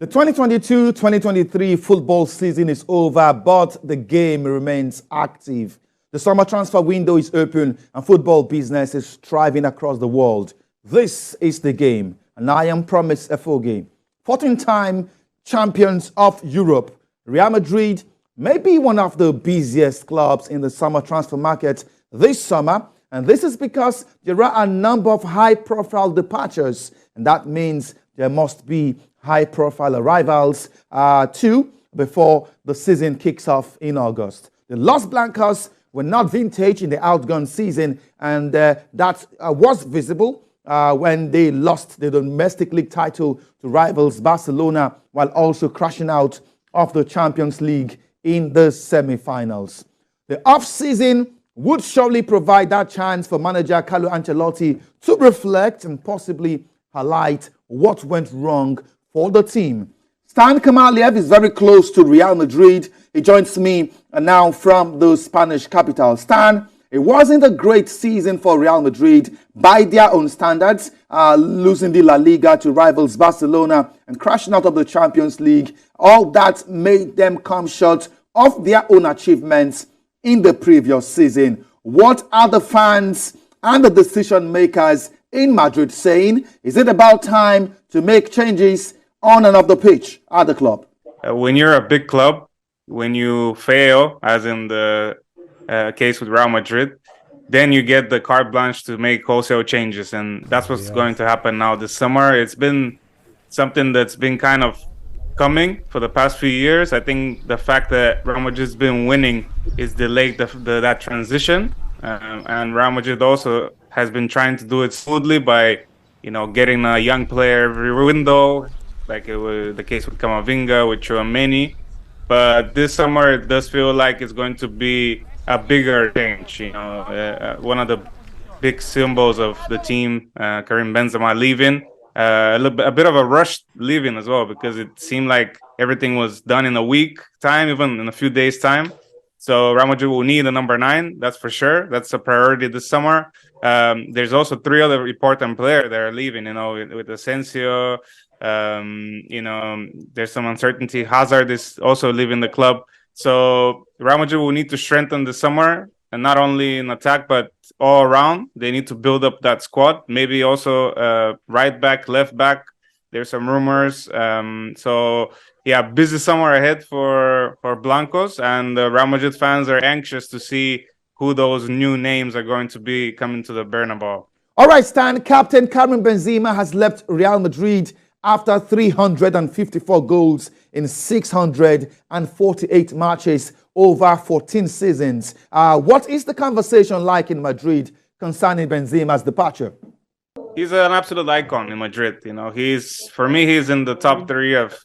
The 2022-2023 football season is over, but the game remains active. The summer transfer window is open and football business is thriving across the world. This is the game, and I am promised a full game. 14-time champions of Europe, Real Madrid may be one of the busiest clubs in the summer transfer market this summer, and this is because there are a number of high-profile departures, and that means there must be high-profile arrivals too before the season kicks off in August. The Los Blancos were not vintage in the outgone season, and that was visible when they lost the domestic league title to rivals Barcelona, while also crashing out of the Champions League in the semi-finals. The off-season would surely provide that chance for manager Carlo Ancelotti to reflect and possibly highlight what went wrong for the team. Stan Kamaliev is very close to Real Madrid. He joins me now from the Spanish capital. Stan, it wasn't a great season for Real Madrid by their own standards, losing the La Liga to rivals Barcelona and crashing out of the Champions League. All that made them come short of their own achievements in the previous season. What are the fans and the decision makers in Madrid saying? Is it about time to make changes on and off the pitch at the club? When you're a big club, when you fail, as in the case with Real Madrid, then you get the carte blanche to make wholesale changes. And that's what's going to happen now this summer. It's been something that's been kind of coming for the past few years. I think the fact that Real Madrid's been winning is delayed that transition. And Real Madrid also has been trying to do it smoothly by, getting a young player every window, like it was the case with Camavinga, with Tchouaméni. But this summer, it does feel like it's going to be a bigger change. One of the big symbols of the team, Karim Benzema, leaving. A bit of a rushed leaving as well, because it seemed like everything was done in a week time, even in a few days time. So Real Madrid will need a number 9, that's for sure. That's a priority this summer. There's also 3 other important players that are leaving, with Asensio. There's some uncertainty. Hazard is also leaving the club. So Real Madrid will need to strengthen the summer, and not only in attack, but all around. They need to build up that squad. Maybe also right back, left back. There's some rumors. Busy summer ahead for Blancos, and Real Madrid fans are anxious to see who those new names are going to be coming to the Bernabeu. All right, Stan, Captain Karim Benzema has left Real Madrid after 354 goals in 648 matches over 14 seasons. What is the conversation like in Madrid concerning Benzema's departure? He's an absolute icon in Madrid. For me, he's in the top 3 of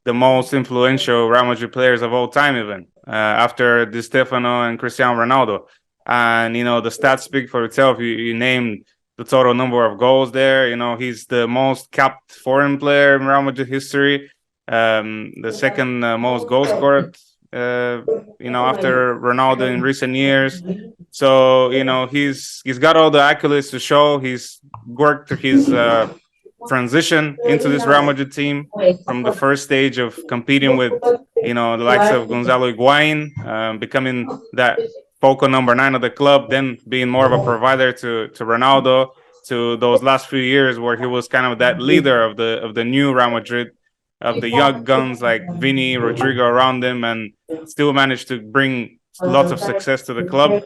the most influential Real Madrid players of all time, even after Di Stefano and Cristiano Ronaldo. And, the stats speak for itself. You named the total number of goals there. He's the most capped foreign player in Real Madrid history. The second most goals scored, after Ronaldo in recent years. So, he's got all the accolades to show. He's worked his transition into this Real Madrid team from the first stage of competing with, the likes of Gonzalo Higuain, becoming that focal number 9 of the club, then being more of a provider to Ronaldo, to those last few years where he was kind of that leader of the new Real Madrid, of the young guns like Vini, Rodrigo around him, and still managed to bring lots of success to the club.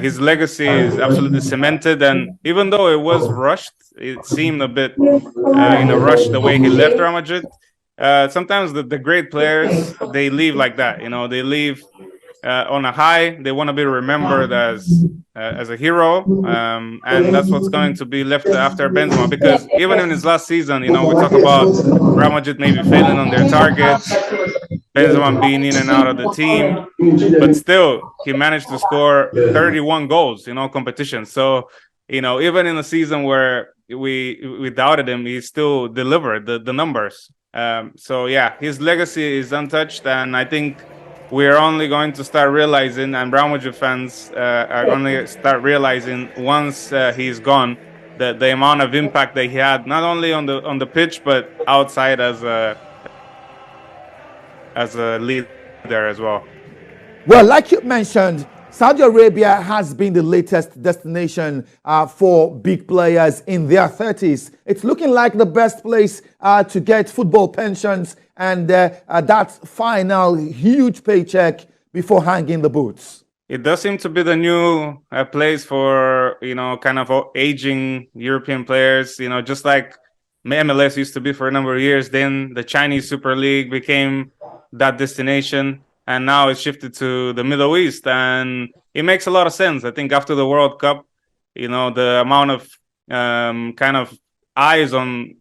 His legacy is absolutely cemented, and even though it was rushed, it seemed a bit in a rush the way he left Real Madrid. Sometimes the great players, they leave like that. They leave on a high. They want to be remembered as a hero, and that's what's going to be left after Benzema. Because even in his last season, we talk about Real Madrid maybe failing on their targets, Benzema being in and out of the team, but still he managed to score 31 goals, competition. So, even in a season where we doubted him, he still delivered the numbers. His legacy is untouched, and I think we're only going to start realizing, and Real Madrid fans are only start realizing once he's gone, the amount of impact that he had, not only on the pitch but outside as a leader as well. Well, like you mentioned, Saudi Arabia has been the latest destination for big players in their 30s. It's looking like the best place to get football pensions and that final huge paycheck before hanging the boots. It does seem to be the new place for, kind of aging European players, just like MLS used to be for a number of years. Then the Chinese Super League became that destination, and now it's shifted to the Middle East, and it makes a lot of sense. I think after the World Cup, the amount of kind of eyes on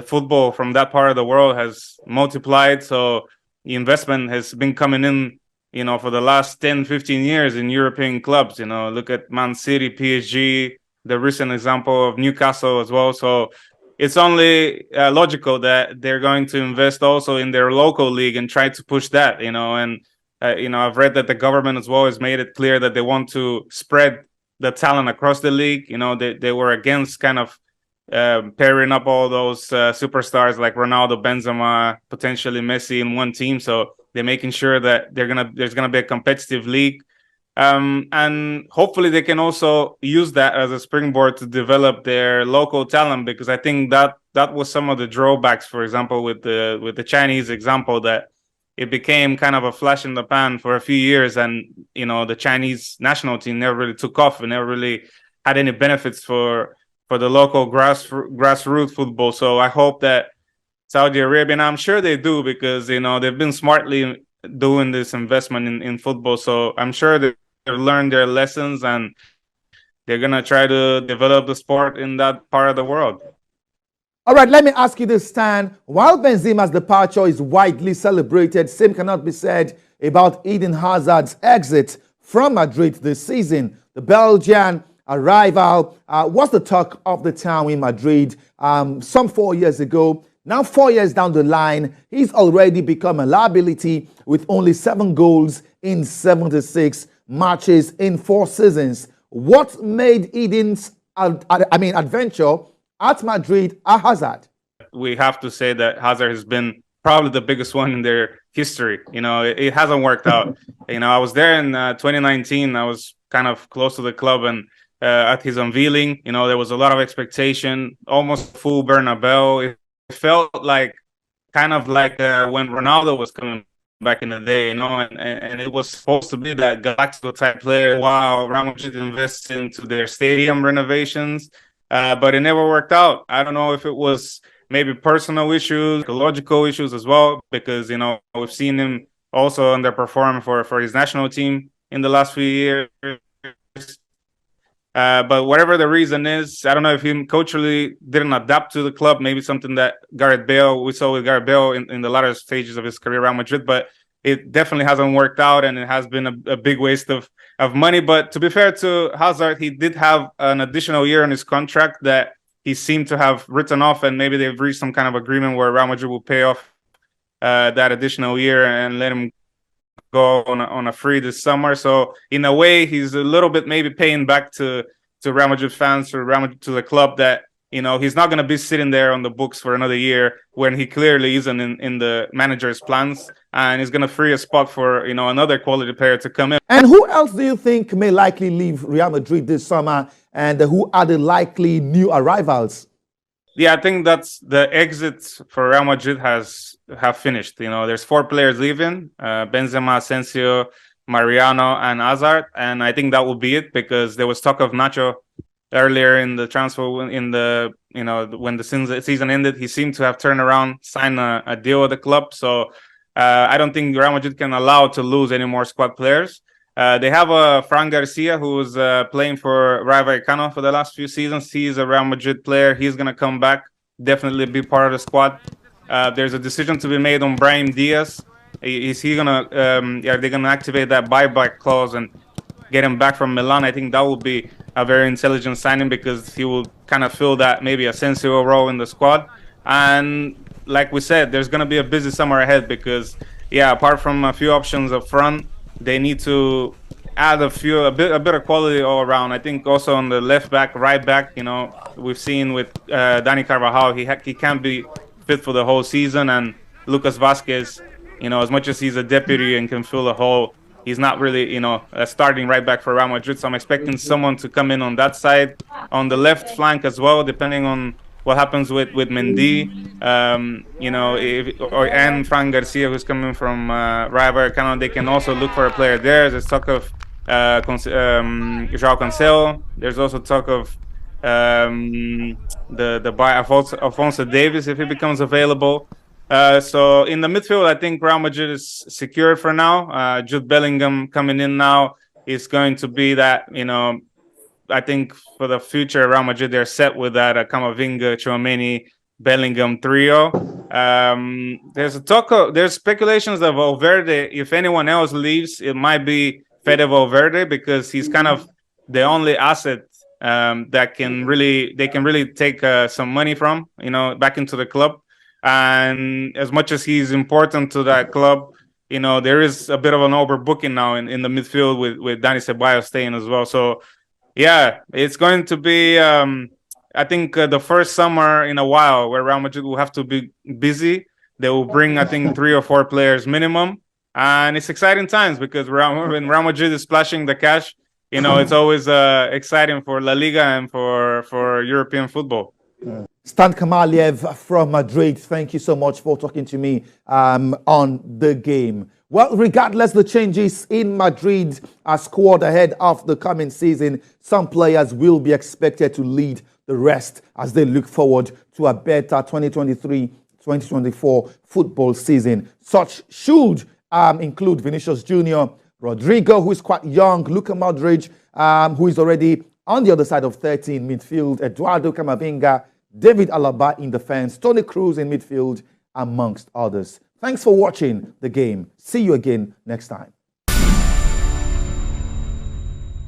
football from that part of the world has multiplied. So the investment has been coming in, for the last 10, 15 years in European clubs. Look at Man City, PSG, the recent example of Newcastle as well. So it's only logical that they're going to invest also in their local league and try to push that, and I've read that the government as well has made it clear that they want to spread the talent across the league. They were against kind of pairing up all those superstars like Ronaldo, Benzema, potentially Messi in one team. So they're making sure that there's gonna be a competitive league, and hopefully they can also use that as a springboard to develop their local talent. Because I think that was some of the drawbacks, for example, with the Chinese example, that it became kind of a flash in the pan for a few years, and the Chinese national team never really took off and never really had any benefits for the local grassroots football. So I hope that Saudi Arabia, and I'm sure they do, because they've been smartly doing this investment in football. So I'm sure they've learned their lessons, and they're gonna try to develop the sport in that part of the world. All right, let me ask you this, Stan. While Benzema's departure is widely celebrated, same cannot be said about Eden Hazard's exit from Madrid this season. The Belgian rival was the talk of the town in Madrid some 4 years ago. Now, 4 years down the line, he's already become a liability with only 7 goals in 76 matches in 4 seasons. What made Eden's adventure at Madrid a hazard? We have to say that Hazard has been probably the biggest one in their history. It hasn't worked out. I was there in 2019. I was kind of close to the club, and at his unveiling, there was a lot of expectation, almost full Bernabeu. It felt like kind of like when Ronaldo was coming back in the day, and it was supposed to be that Galactico type player. Wow, Real Madrid invests into their stadium renovations, but it never worked out. I don't know if it was maybe personal issues, psychological issues as well, because we've seen him also underperform for his national team in the last few years. But whatever the reason is, I don't know if he culturally didn't adapt to the club. Maybe something that we saw with Gareth Bale in the latter stages of his career around Madrid, but it definitely hasn't worked out, and it has been a big waste of money. But to be fair to Hazard, he did have an additional year on his contract that he seemed to have written off, and maybe they've reached some kind of agreement where Real Madrid will pay off that additional year and let him go on a free this summer. So in a way, he's a little bit maybe paying back to Real Madrid fans, to the club, that he's not going to be sitting there on the books for another year when he clearly isn't in the manager's plans, and he's going to free a spot for another quality player to come in. And who else do you think may likely leave Real Madrid this summer, and who are the likely new arrivals? Yeah, I think that's the exits for Real Madrid have finished. There's 4 players leaving: Benzema, Asensio, Mariano, and Hazard, and I think that will be it, because there was talk of Nacho earlier in the transfer when the season ended. He seemed to have turned around, signed a deal with the club. So I don't think Real Madrid can allow to lose any more squad players. They have Fran Garcia, who was playing for Rayo Vallecano for the last few seasons. He's a Real Madrid player. He's going to come back, definitely be part of the squad. There's a decision to be made on Brahim Diaz. Is he gonna? Are they gonna activate that buyback clause and get him back from Milan? I think that would be a very intelligent signing, because he will kind of fill that maybe Asensio role in the squad. And like we said, there's gonna be a busy summer ahead, because apart from a few options up front, they need to add a bit of quality all around. I think also on the left back, right back, you know, we've seen with Dani Carvajal, he can't be fit for the whole season, and Lucas Vasquez, you know, as much as he's a deputy and can fill the hole, he's not really, you know, a starting right back for Real Madrid. So I'm expecting someone to come in on that side, on the left flank as well, depending on what happens with Mendy. You know, and Fran Garcia, who's coming from Rayo Vallecano, they can also look for a player there. There's talk of João Cancelo. There's also talk of the buy Alphonso Davies if he becomes available. So in the midfield, I think Real Madrid is secured for now. Jude Bellingham coming in now is going to be that, you know, I think for the future, Real Madrid, they're set with that Camavinga, Tchouaméni, Bellingham trio. There's speculations that Valverde, if anyone else leaves, it might be Fede Valverde, because he's kind of the only asset that they can really take some money from, you know, back into the club. And as much as he's important to that club, you know, there is a bit of an overbooking now in the midfield with Dani Ceballos staying as well. So yeah, it's going to be, I think, the first summer in a while where Real Madrid will have to be busy. They will bring, I think, 3 or 4 players minimum. And it's exciting times because when Real Madrid is splashing the cash, you know, it's always exciting for La Liga and for European football. Stan Kamaliev from Madrid, thank you so much for talking to me on the game. Well, regardless the changes in Madrid, a squad ahead of the coming season, some players will be expected to lead the rest as they look forward to a better 2023-2024 football season. Such should include Vinicius Jr., Rodrigo, who is quite young, Luka Modric, who is already on the other side of 30 in midfield, Eduardo Camavinga, David Alaba in defense, Toni Kroos in midfield, amongst others. Thanks for watching the game. See you again next time.